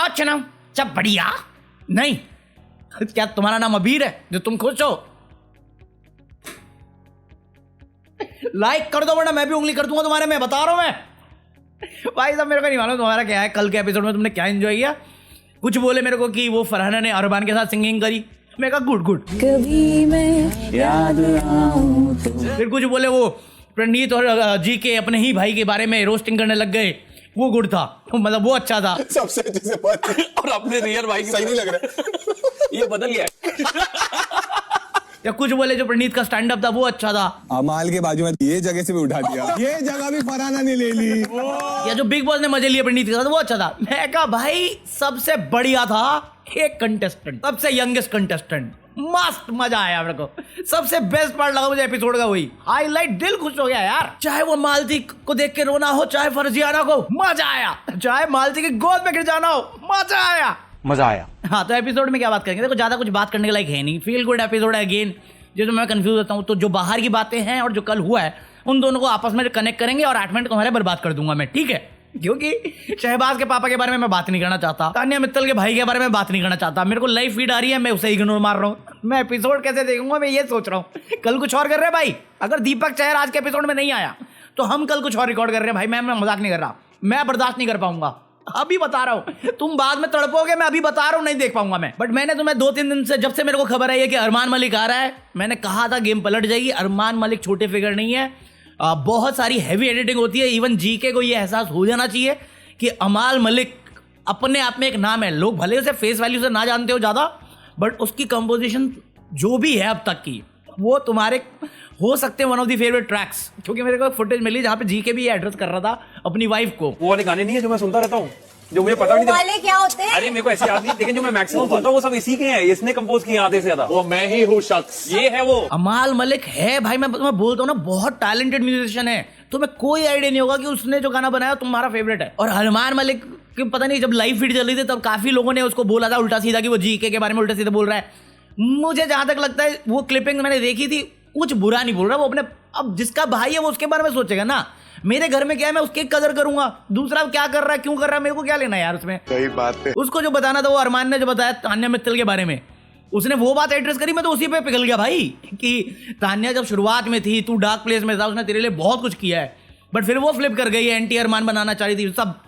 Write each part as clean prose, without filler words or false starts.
आओ चना सब बढ़िया। नहीं, क्या तुम्हारा नाम अबीर है जो तुम खुश हो? लाइक कर दो वरना मैं भी उंगली कर दूंगा तुम्हारे में, बता रहा हूं मैं। भाई साहब मेरे को नहीं मालूम तुम्हारा क्या है। कल के एपिसोड में तुमने क्या एंजॉय किया? कुछ बोले मेरे को कि वो फरहाना ने अरबान के साथ सिंगिंग करी, मैं कहा गुड गुड। कभी मैं याद आऊं तो। फिर कुछ बोले वो प्रणीत और जी के अपने ही भाई के बारे में रोस्टिंग करने लग गए, वो गुड था, मतलब वो अच्छा था। सबसे अच्छे से बात और अपने रियल भाई सही नहीं लग रहा ये बदल गया। या कुछ बोले जो प्रणीत का स्टैंड अप था वो अच्छा था। अमाल के बाजू में ये जगह से भी उठा दिया, ये जगह भी फरहाना ने ले ली। या जो बिग बॉस ने मजे लिए प्रणीत के साथ वो अच्छा था। मैं कहा भाई सबसे बढ़िया था एक कंटेस्टेंट, सबसे यंगेस्ट कंटेस्टेंट, मस्त मजा आया मेरे को। सबसे बेस्ट पार्ट लगा मुझे एपिसोड का वही हाईलाइट, दिल खुश हो गया यार। चाहे वो मालती को देख के रोना हो, चाहे फर्जियाना को, मजा आया। चाहे मालती की गोद में गिर जाना हो, मजा आया। हाँ, तो एपिसोड में क्या बात करेंगे? देखो ज्यादा कुछ बात करने के लायक है नहीं, फील गुड एपिसोड है अगेन। जो मैं कंफ्यूज होता हूँ तो जो बाहर की बातें हैं और जो कल हुआ है उन दोनों को आपस में कनेक्ट करेंगे और 8 मिनट तुम्हारे बर्बाद कर दूंगा मैं, ठीक है? क्योंकि शहबाज के पापा के बारे में मैं बात नहीं करना चाहता, तानिया मित्तल के भाई के बारे में बात नहीं करना चाहता। मेरे को लाइव फीड आ रही है, मैं उसे इग्नोर मार रहा हूँ। मैं एपिसोड कैसे देखूंगा मैं ये सोच रहा हूँ। कल कुछ और कर रहे हैं भाई। अगर दीपक चहर आज के एपिसोड में नहीं आया तो हम कल कुछ और रिकॉर्ड कर रहे हैं भाई। मैं मजाक नहीं कर रहा, मैं बर्दाश्त नहीं कर पाऊंगा। अभी बता रहा हूँ, तुम बाद में तड़पोगे, मैं अभी बता रहा हूँ नहीं देख पाऊंगा मैं। बट मैंने तुम्हें 2-3 दिन से, जब से मेरे को खबर आई है कि अरमान मलिक आ रहा है, मैंने कहा था गेम पलट जाएगी। अरमान मलिक छोटे फिगर नहीं है, बहुत सारी हैवी एडिटिंग होती है। इवन जीके को ये एहसास हो जाना चाहिए कि अमाल मलिक अपने आप में एक नाम है। लोग भले उसे फेस वैल्यू से ना जानते हो ज्यादा, बट उसकी कंपोजिशन जो भी है अब तक की, वो तुम्हारे हो सकते हैं one of the favourite tracks. क्योंकि मेरे को फुटेज मिली जहाँ पे जीके भी एड्रेस कर रहा था अपनी वाइफ को। वो वाले गाने नहीं है जो मैं सुनता रहता हूँ, जो मुझे पता नहीं था वाले क्या होते हैं? अरे मेरे को ऐसे याद नहीं, लेकिन जो मैं मैक्सिमम सुनता हूँ वो सब इसी के हैं। इसने कंपोज किए आधे से ज्यादा। वो मैं ही हूँ शख्स, ये है वो अमाल मलिक है भाई। मैं तुम्हें बोलता हूँ ना, बहुत टैलेंटेड म्यूजिशियन है। तुम्हें कोई आइडिया नहीं होगा कि उसने जो गाना बनाया तुम्हारा फेवरेट है। और अरमान मलिक की पता नहीं, जब लाइव फीड चल रही थी तब काफी लोगों ने उसको बोला था उल्टा सीधा कि वो जीके के बारे में उल्टा सीधा बोल रहा है। मुझे जहां तक लगता है वो क्लिपिंग मैंने देखी थी, कुछ बुरा नहीं बोल रहा वो अपने। अब जिसका भाई है वो उसके बारे में सोचेगा ना। मेरे घर में क्या है, मैं उसकी कदर करूंगा। दूसरा क्या कर रहा है, क्यों कर रहा है, मेरे को क्या लेना यार उसमें। सही बात है। उसको जो बताना था वो अरमान ने जो बताया तान्या मित्तल के बारे में, उसने वो बात एड्रेस करी। मैं तो उसी पे पिघल गया भाई कि तान्या जब शुरुआत में थी, तू डार्क प्लेस में था, उसने तेरे लिए बहुत कुछ किया है, बट फिर वो फ्लिप कर गई है, एंटी अरमान बनाना चाह रही थी सब।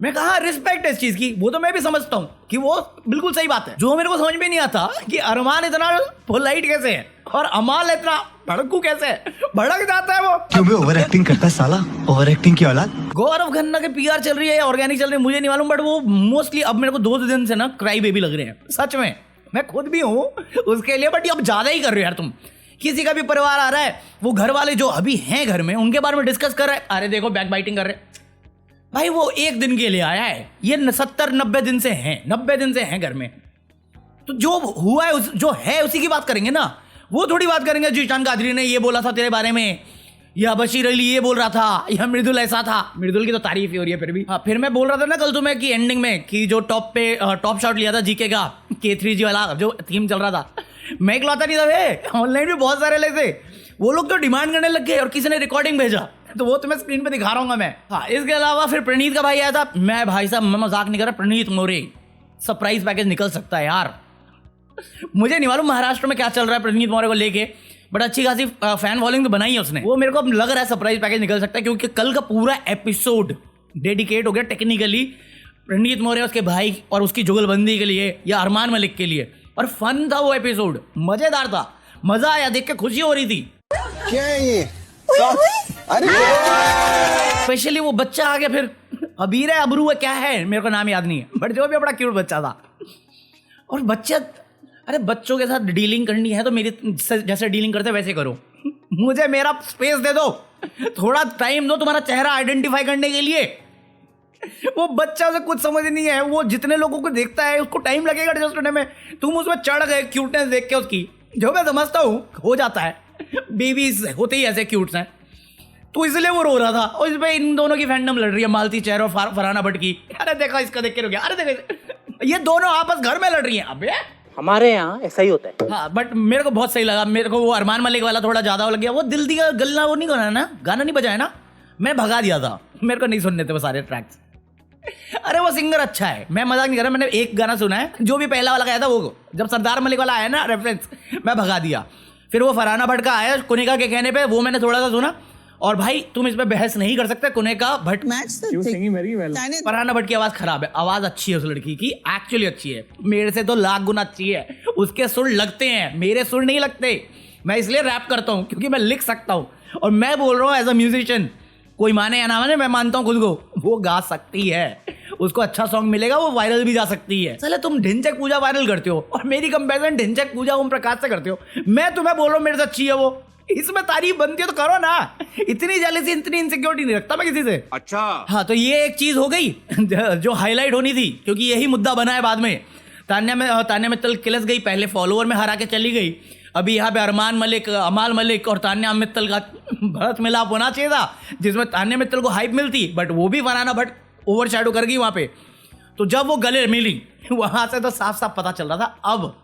मैं कहा रिस्पेक्ट है इस चीज की, वो तो मैं भी समझता हूँ कि वो बिल्कुल सही बात है। जो मेरे को समझ में नहीं आता कि अरमान इतना पोलाइट कैसे है और अमाल इतना भड़कू कैसे है। भड़क जाता है वो। क्यों बे ओवर एक्टिंग करता है साला, ओवर एक्टिंग की औलाद। गौरव खन्ना के पीआर चल रही है या ऑर्गेनिक चल रही है मुझे नहीं मालूम, बट वो मोस्टली अब मेरे को 2 दिन से ना क्राई बेबी लग रहे हैं सच में। मैं खुद भी हूँ उसके लिए, बट अब ज्यादा ही कर रहे हो यार तुम। किसी का भी परिवार आ रहा है, वो घर वाले जो अभी हैं घर में उनके बारे में डिस्कस कर रहे हैं। अरे देखो बैक बाइटिंग कर रहे हैं भाई। वो 1 दिन के लिए आया है, ये 70-90 दिन से हैं, 90 दिन से हैं घर में। तो जो हुआ है जो है उसी की बात करेंगे ना। वो थोड़ी बात करेंगे जीशान कादरी ने ये बोला था तेरे बारे में, या बशीर अली ये बोल रहा था, या मृदुल ऐसा था। मृदुल की तो तारीफ ही हो रही है फिर भी। हाँ, फिर मैं बोल रहा था ना कल तुम्हें कि एंडिंग में कि जो टॉप शॉट लिया था जीके का, K3G वाला जो थीम चल रहा था, मैं इकलौता नहीं था वे, ऑनलाइन भी बहुत सारे लोग थे। वो लोग तो डिमांड करने लग गए और किसी ने रिकॉर्डिंग भेजा, तो वो तुम्हें स्क्रीन पे दिखा रहा हूँ मैं। हाँ, इसके अलावा फिर प्रणीत का भाई आया था। मैं भाई साहब मैं मजाक नहीं कर रहा, प्रणीत मोरे सरप्राइज पैकेज निकल सकता है यार। मुझे नहीं मालूम महाराष्ट्र में क्या चल रहा है प्रणीत मोरे को लेके, बट अच्छी खासी फैन फॉलोइंग तो बनाई है उसने। वो मेरे को अब लग रहा है सरप्राइज पैकेज निकल सकता है, क्योंकि कल का पूरा एपिसोड डेडिकेट हो गया टेक्निकली प्रणीत मोरे, उसके भाई और उसकी जुगलबंदी के लिए या अरमान मलिक के लिए। और फन था वो एपिसोड, मजेदार था, मजा आया, देख के खुशी हो रही थी। क्या है ये? अरे स्पेशली वो बच्चा आ गया, फिर अबीर है अबरू है क्या है मेरे को नाम याद नहीं है, बट जो भी बड़ा क्यूट बच्चा था। और बच्चा, अरे बच्चों के साथ डीलिंग करनी है तो मेरी जैसे डीलिंग करते वैसे करो। मुझे मेरा स्पेस दे दो, थोड़ा टाइम दो तुम्हारा चेहरा आइडेंटिफाई करने के लिए। वो बच्चा उसे कुछ समझ नहीं है, वो जितने लोगों को देखता है उसको टाइम लगेगा एडजस्ट होने में। तुम उसमें चढ़ गए क्यूटनेस देख के उसकी, जो मैं समझता हूँ हो जाता है, बेबीज होते ही ऐसे क्यूट्स हैं, तो इसलिए वो रो रहा था। और इस पे इन दोनों की फैंडम लड़ रही है, मालती चेहर और फरहाना भट्ट की। अरे देखो इसका देख के रो गया, अरे देखो ये दोनों आपस घर में लड़ रही हैं। अबे हमारे यहाँ ऐसा ही होता है। हाँ, बट मेरे को बहुत सही लगा। मेरे को वो अरमान मलिक वाला थोड़ा ज्यादा लग गया। वो दिल दिया गल्ला वो नहीं गाना ना, गाना नहीं बजाया ना, मैं भगा दिया था। मेरे को नहीं सुनने थे वो सारे ट्रैक्स। अरे वो सिंगर अच्छा है, मैं मजाक नहीं कर रहा, मैंने एक गाना सुना है, जो भी पहला वाला गाया था वो, जब सरदार मलिक वाला आया ना रेफरेंस, मैं भगा दिया। फिर वो फरहाना भट्ट का आया कुनिका के कहने पे, वो मैंने थोड़ा सा सुना। और भाई तुम इस पे बहस नहीं कर सकते, कुनिका भट्ट, फरहाना भट्ट की आवाज खराब है, आवाज अच्छी है उस लड़की की, एक्चुअली अच्छी है, मेरे से तो लाख गुना अच्छी है। उसके सुर लगते हैं, मेरे सुर नहीं लगते। मैं इसलिए रैप करता हूँ क्योंकि मैं लिख सकता हूँ, और मैं बोल रहा हूँ एज अ म्यूजिशियन, कोई माने या ना माने, मैं मानता हूँ खुद को, वो गा सकती है, उसको अच्छा सॉन्ग मिलेगा, वो वायरल भी जा सकती है। चले तुम ढिंचक पूजा वायरल करते हो और मेरी कंपैरिजन ढिंचक पूजा ओम प्रकाश से करते हो, मैं तुम्हें बोल रहा हूँ मेरे से अच्छी है वो, इसमें तारीफ बनती है तो करो ना। इतनी जेलसी, इतनी इनसिक्योरिटी नहीं रखता मैं किसी से। अच्छा हाँ, तो ये एक चीज हो गई जो हाईलाइट होनी थी, क्योंकि यही मुद्दा बना है बाद में। तान्या मित्तल किलस गई, पहले फॉलोअर में हरा के चली गई, अभी यहाँ पे अरमान मलिक, अमाल मलिक और तान्या मित्तल का भरत मिलाप होना चाहिए था, जिसमें तान्या मित्तल को हाइप मिलती, बट वो भी फरहाना भट्ट ओवर शैडो कर गई वहाँ पे। तो जब वो गले मिली वहाँ से तो साफ साफ पता चल रहा था अब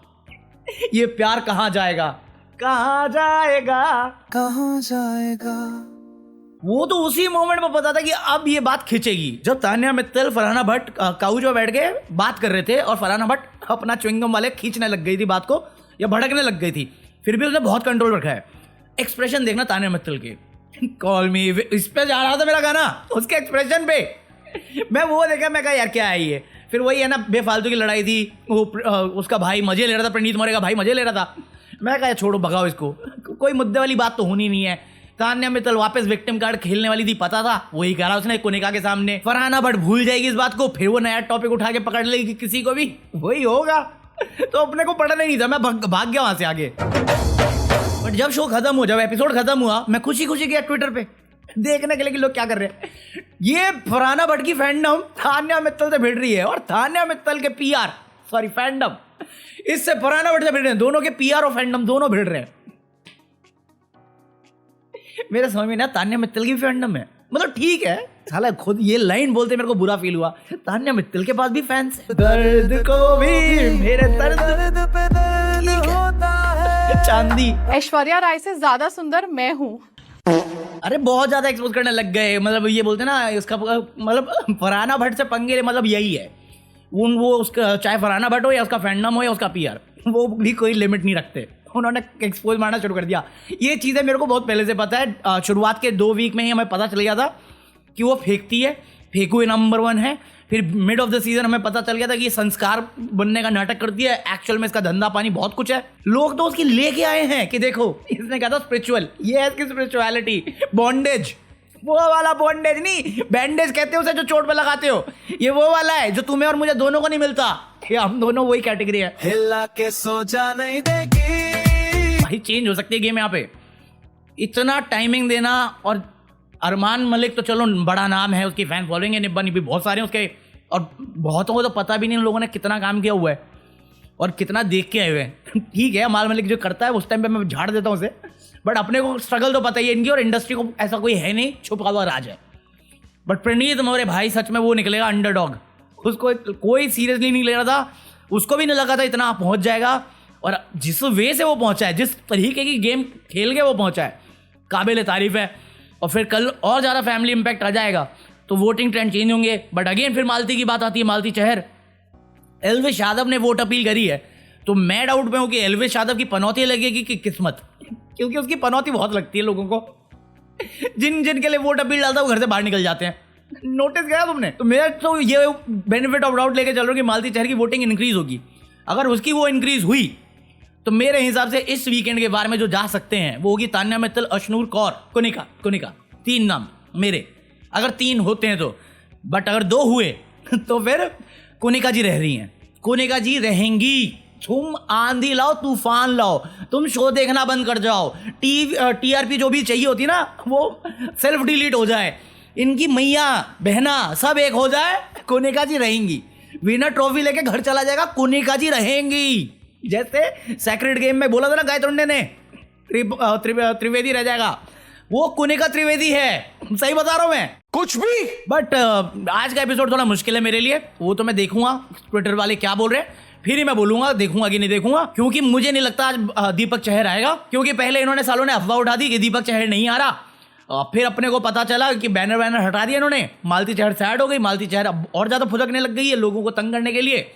ये प्यार कहाँ जाएगा, कहाँ जाएगा, कहाँ जाएगा। वो तो उसी मोमेंट में पता था कि अब ये बात खिंचेगी, जब तान्या मित्तल फरहाना भट्ट काउच में बैठ के बात कर रहे थे और फरहाना भट्ट अपना च्युइंगम वाले खींचने लग गई थी बात को, या भड़कने लग गई थी, फिर भी उसने बहुत कंट्रोल रखा है। एक्सप्रेशन देखना तान्या मित्तल के, कॉल मी, इस पे जा रहा था मेरा गाना, उसके एक्सप्रेशन पे मैं वो देखा, मैं कहा यार क्या है ये। फिर वही है ना, बेफालतू की लड़ाई थी, वो उसका भाई मजे ले रहा था, प्रणीत मोरे का भाई मजे ले रहा था, मैं कहा छोड़ो भगाओ इसको, कोई मुद्दे वाली बात तो होनी नहीं है। तान्या मित्तल वापस विक्टिम कार्ड खेलने वाली थी, पता था, वही कह रहा उसने कुनिका के सामने। फरहाना भट्ट भूल जाएगी इस बात को, फिर वो नया टॉपिक उठा के पकड़ लेगी किसी को भी, वही होगा। तो अपने को पढ़ना नहीं था, मैं भाग गया वहां से आगे। बट जब शो खत्म हुआ, जब एपिसोड खत्म हुआ, मैं खुशी खुशी गया ट्विटर पे देखने के लिए कि लोग क्या कर रहे हैं। ये फरहाना भट्ट की फैंडम तान्या मित्तल से भिड़ रही है, और तान्या मित्तल के पीआर, सॉरी फैंडम, इससे फरहाना भट्ट से भिड़ रहे हैं, दोनों के पीआर और फैंडम दोनों भिड़ रहे हैं। मेरे समझ में ना, तान्या मित्तल की फैंडम है, मतलब ठीक है, साला खुद ये लाइन बोलते मेरे को बुरा फील हुआ, तान्या मित्तल के पास भी फैंस है। दर्द को भी मेरे दर्द पे दर्द होता है। चांदी, ऐश्वर्या राय से ज्यादा सुंदर मैं हूँ। अरे बहुत ज्यादा एक्सपोज करने लग गए, मतलब ये बोलते ना इसका, मतलब फरहाना भट्ट से पंगे ले, मतलब यही है वो उसका, चाहे फरहाना भट्ट हो या उसका फैंडम हो या उसका पीआर, वो भी कोई लिमिट नहीं रखते, उन्होंने एक्सपोज मारना शुरू कर दिया। ये चीज़ें मेरे को बहुत पहले से पता है, शुरुआत के 2 वीक में ही हमें पता चल गया था कि वो फेंकती है, फेंकू नंबर 1 है। फिर मिड ऑफ द सीजन हमें पता चल गया था कि ये संस्कार बनने का नाटक करती है, एक्चुअल में इसका धंधा पानी बहुत कुछ है। लोग तो उसकी लेके आए हैं कि देखो इसने कहा था स्पिरिचुअल, ये है इसकी स्पिरिचुअलिटी, बॉन्डेज, वो वाला बॉन्डेज नहीं, बैंडेज कहते हो उसे जो चोट पे लगाते हो, ये वो वाला है जो तुम्हें और मुझे दोनों को नहीं मिलता, ये हम दोनों वही कैटेगरी है। हिला के सोचा नहीं देगी भाई, चेंज हो सकती है गेम यहाँ पे, इतना टाइमिंग देना। और अरमान मलिक तो चलो बड़ा नाम है, उसकी फैन फॉलोइंग है, निब्बा निब्बी बहुत सारे हैं उसके, और बहुतों को तो पता भी नहीं उन लोगों ने कितना काम किया हुआ है और कितना देख के आए हुए हैं। ठीक है, अरमान मलिक जो करता है उस टाइम पे मैं झाड़ देता हूँ उसे, बट अपने को स्ट्रगल तो पता ही है इनकी, और इंडस्ट्री को ऐसा कोई है नहीं, छुपा हुआ राज है। बट प्रणीत मोरे भाई सच में वो निकलेगा अंडरडॉग, उसको कोई सीरियसली नहीं ले रहा था, उसको भी नहीं लगा था इतना पहुंच जाएगा, और जिस वे से वो पहुंचा है, जिस तरीके की गेम खेल के वो पहुंचा है, काबिल तारीफ है। और फिर कल और ज़्यादा फैमिली इम्पैक्ट आ जाएगा तो वोटिंग ट्रेंड चेंज होंगे। बट अगेन फिर मालती की बात आती है, मालती चहर, एल्विश यादव ने वोट अपील करी है, तो मैं डाउट में हूँ कि एल्विश यादव की पनौती लगेगी कि किस्मत, क्योंकि उसकी पनौती बहुत लगती है लोगों को, जिन जिन के लिए वोट अपील डालता है वो घर से बाहर निकल जाते हैं, नोटिस किया तुमने? तो मेरा तो ये बेनिफिट ऑफ डाउट लेके चल रहा हूँ कि मालती चहर की वोटिंग इंक्रीज होगी। अगर उसकी वो इंक्रीज हुई तो मेरे हिसाब से इस वीकेंड के बारे में जो जा सकते हैं वो होगी तान्या मित्तल, अशनूर कौर, कुनिका, 3 नाम मेरे, अगर 3 होते हैं तो। बट अगर 2 हुए तो फिर कुनिका जी रह रही हैं, कुनिका जी रहेंगी। तुम आंधी लाओ तूफान लाओ, तुम शो देखना बंद कर जाओ, टीआरपी जो भी चाहिए होती ना वो सेल्फ डिलीट हो जाए, इनकी मैया बहना सब एक हो जाए, कुनिका जी रहेंगी। विनर ट्रॉफी लेके घर चला जाएगा, कुनिका जी रहेंगी। जैसे सेक्रेट गेम में बोला था ना गायतोंडे ने, त्रिवेदी रह जाएगा, वो कुनिका त्रिवेदी है, सही बता रहा हूं मैं कुछ भी। बट आज का एपिसोड थोड़ा मुश्किल है मेरे लिए, वो तो मैं देखूंगा ट्विटर वाले क्या बोल रहे हैं, फिर ही मैं बोलूंगा देखूंगा कि नहीं देखूंगा, क्योंकि मुझे नहीं लगता आज दीपक चहर आएगा, क्योंकि पहले इन्होंने सालों ने अफवाह उठा दी कि दीपक चहर नहीं आ रहा, फिर अपने को पता चला कि बैनर वैनर हटा दिया इन्होंने, मालती चहर सैड हो गई, मालती चहर अब और ज़्यादा फुदकने लग गई है लोगों को तंग करने के लिए,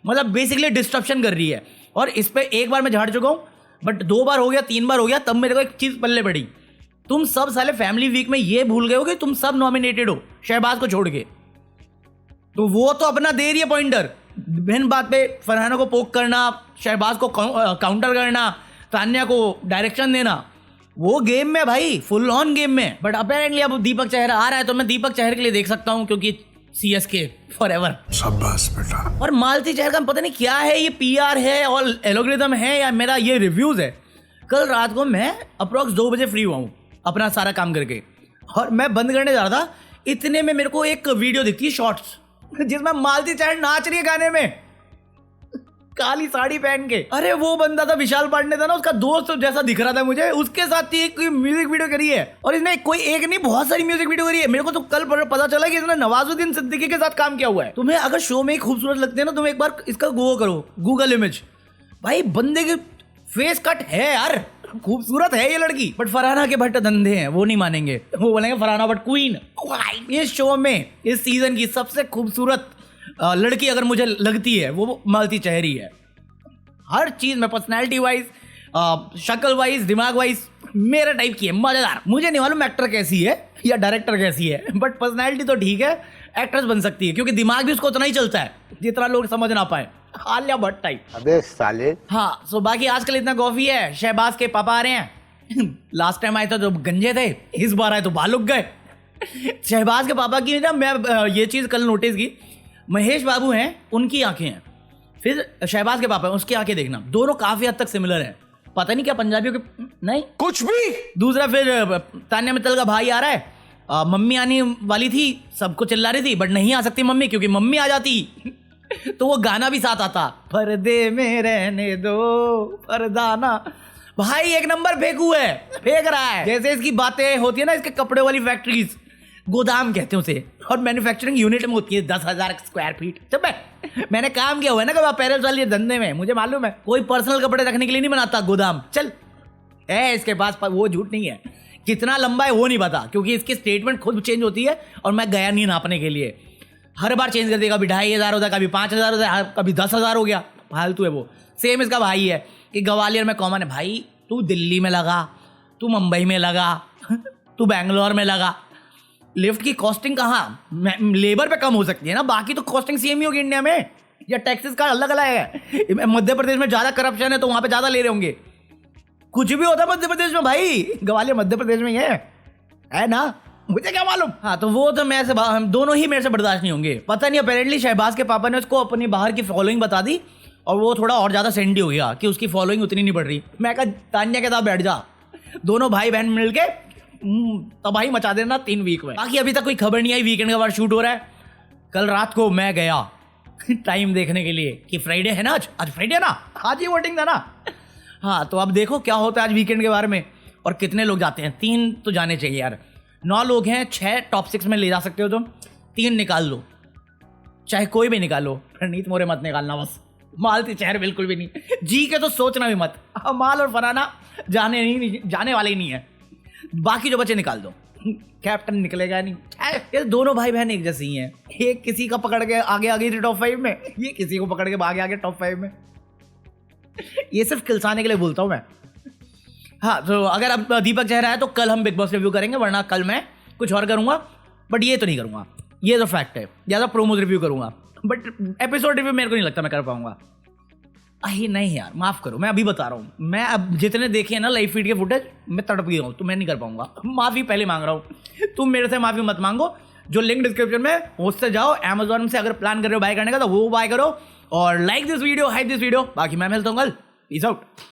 मतलब बेसिकली डिस्ट्रप्शन कर रही है। और इस पर एक बार मैं झाड़ चुका हूँ, बट 2 बार हो गया, 3 बार हो गया, तब मेरे को एक चीज़ पल्ले पड़ी। तुम सब साले फैमिली वीक में ये भूल गए हो कि तुम सब नॉमिनेटेड हो शहबाज को छोड़ के। तो वो तो अपना दे रही है पॉइंटर, बिन बात पे फरहाना को पोक करना, शहबाज को काउंटर करना, तान्या को डायरेक्शन देना, वो गेम में भाई, फुल ऑन गेम में। बट अपेरेंटली अब दीपक चहर आ रहा है तो मैं दीपक चहर के लिए देख सकता हूँ, क्योंकि CSK फॉरएवर। शाबाश बेटा। और मालती चहर का पता नहीं क्या है, ये PR है और एलोग्रिथम है या मेरा ये रिव्यूज है। कल रात को मैं अप्रॉक्स 2 बजे फ्री हुआ हूँ अपना सारा काम करके, और मैं बंद करने जा रहा था, इतने में मेरे को एक वीडियो दिखती है शॉर्ट्स, जिसमें मालती चहर नाच रही है गाने में काली साड़ी पहन के। अरे वो बंदा था विशाल पांडे था ना, उसका दोस्त जैसा दिख रहा था मुझे, उसके साथ एक म्यूजिक वीडियो करी है। और इसने कोई एक नहीं बहुत सारी म्यूजिक वीडियो करी है। मेरे को तो कल पता चला कि इसने नवाजुद्दीन सिद्दीकी के साथ काम किया हुआ है। तुम्हें अगर शो में खूबसूरत लगते हैं ना, तुम एक बार इसका गो करो गूगल इमेज, भाई बंदे के फेस कट है यार, खूबसूरत है ये लड़की। बट फरहाना के भट्ट धंधे हैं, वो नहीं मानेंगे, वो बोलेंगे फरहाना भट्ट क्वीन। इस शो में इस सीजन की सबसे खूबसूरत लड़की अगर मुझे लगती है वो मालती चहर ही है। हर चीज में, पर्सनैलिटी वाइज, शक्ल वाइज, दिमाग वाइज मेरे टाइप की है, मजेदार। मुझे नहीं मालूम एक्टर कैसी है या डायरेक्टर कैसी है, बट पर्सनैलिटी तो ठीक है, एक्ट्रेस बन सकती है, क्योंकि दिमाग भी उसको उतना ही चलता है जितना लोग समझ ना पाए। आलिया भट्ट टाइप। अबे साले। हाँ, सो बाकी आजकल इतना कॉफी है, शहबाज के पापा आ रहे हैं। लास्ट टाइम आए थे तो गंजे थे, इस बार आए तो बाल उग गए। शहबाज के पापा की ना, मैं ये चीज़ कल नोटिस की, महेश बाबू हैं उनकी आंखें हैं, फिर शहबाज के पापा हैं उसकी आंखें देखना, दोनों काफी हद तक सिमिलर हैं। पता नहीं क्या पंजाबियों के नहीं कुछ भी। दूसरा फिर तान्या मित्तल का भाई आ रहा है, मम्मी आने वाली थी, सबको चिल्ला रही थी, बट नहीं आ सकती मम्मी, क्योंकि मम्मी आ जाती तो वो गाना भी साथ आता, पर्दे में रहने दो पर्दाना। भाई एक नंबर फेंकू है, फेंक रहा है। जैसे इसकी बातें होती है ना, इसके कपड़े वाली फैक्ट्रीज, गोदाम कहते हैं उसे, और मैन्युफैक्चरिंग यूनिट में होती है 10,000 स्क्वायर फीट। जब मैंने काम किया हुआ है ना कभी अपैरल्स वाली धंधे में, मुझे मालूम है। कोई पर्सनल कपड़े रखने के लिए नहीं बनाता गोदाम, चल है इसके पास, वो झूठ नहीं है। कितना लंबा है वो नहीं पता, क्योंकि इसकी स्टेटमेंट खुद चेंज होती है, और मैं गया नहीं नापने के लिए, हर बार चेंज कर देगा। कभी 2,500 होता है, कभी 5,000 होता है, कभी 10,000 हो गया, फालतू है वो। सेम इसका भाई है कि ग्वालियर में कॉमन है, भाई तू दिल्ली में लगा, तू मुंबई में लगा, तू बैंगलोर में लगा, लिफ्ट की कॉस्टिंग कहाँ लेबर पे कम हो सकती है ना, बाकी तो कॉस्टिंग सेम ही होगी इंडिया में, या टैक्सेस का अलग अलग है। मध्य प्रदेश में ज़्यादा करप्शन है तो वहाँ पे ज़्यादा ले रहे होंगे, कुछ भी होता है मध्य प्रदेश में भाई, ग्वालियर मध्य प्रदेश में है ना, मुझे क्या मालूम। हाँ, तो वो तो मेरे से हम दोनों ही मेरे से बर्दाश्त नहीं होंगे। पता नहीं अपेरेंटली शहबाज के पापा ने उसको अपनी बाहर की फॉलोइंग बता दी, और वो थोड़ा और ज़्यादा सेंडी हो गया कि उसकी फॉलोइंग उतनी नहीं बढ़ रही। मैं कहा तान्या के साथ बैठ जा, दोनों भाई बहन मिल के तबाही मचा देना 3 वीक में। बाकी अभी तक कोई खबर नहीं आई वीकेंड का बार शूट हो रहा है। कल रात को मैं गया टाइम देखने के लिए कि फ्राइडे है ना, आज फ्राइडे है ना, आज ही वोटिंग था ना। हाँ, तो अब देखो क्या होता है आज वीकेंड के बारे में, और कितने लोग जाते हैं। 3 तो जाने चाहिए यार, 9 लोग हैं, 6 टॉप 6 में ले जा सकते हो तुम, 3 निकाल लो, चाहे कोई भी निकालो, प्रणीत मोरे मत निकालना बस, मालती चहर बिल्कुल भी नहीं, जी के तो सोचना भी मत। अमाल और फरहाना जाने वाले ही नहीं है, बाकी जो बच्चे निकाल दो, कैप्टन निकलेगा नहीं। ये दोनों भाई बहन एक जैसे ही हैं, एक किसी का पकड़ के आगे आगे टॉप 5 में, ये किसी को पकड़ के आगे टॉप 5 में। ये सिर्फ खिलसाने के लिए बोलता हूँ मैं। हाँ, तो अगर अब दीपक चहर आया तो कल हम बिग बॉस रिव्यू करेंगे, वरना कल मैं कुछ और करूँगा, बट ये तो नहीं करूँगा, ये तो फैक्ट है। ज़्यादा प्रोमोज रिव्यू करूँगा, बट एपिसोड रिव्यू मेरे को नहीं लगता मैं कर पाऊँगा। अही नहीं यार, माफ़ करो, मैं अभी बता रहा हूँ, मैं अब जितने देखे हैं ना लाइव फीड के फुटेज, मैं तड़प गया हूँ, तो मैं नहीं कर पाऊँगा। माफ़ी पहले मांग रहा हूँ, तुम मेरे से माफ़ी मत मांगो। जो लिंक डिस्क्रिप्शन में, उससे जाओ, अमेजोन से अगर प्लान कर रहे हो बाय करने का तो वो बाय करो, और like this video, hype this video. बाकी मैं मिलता हूँ कल, पीस आउट।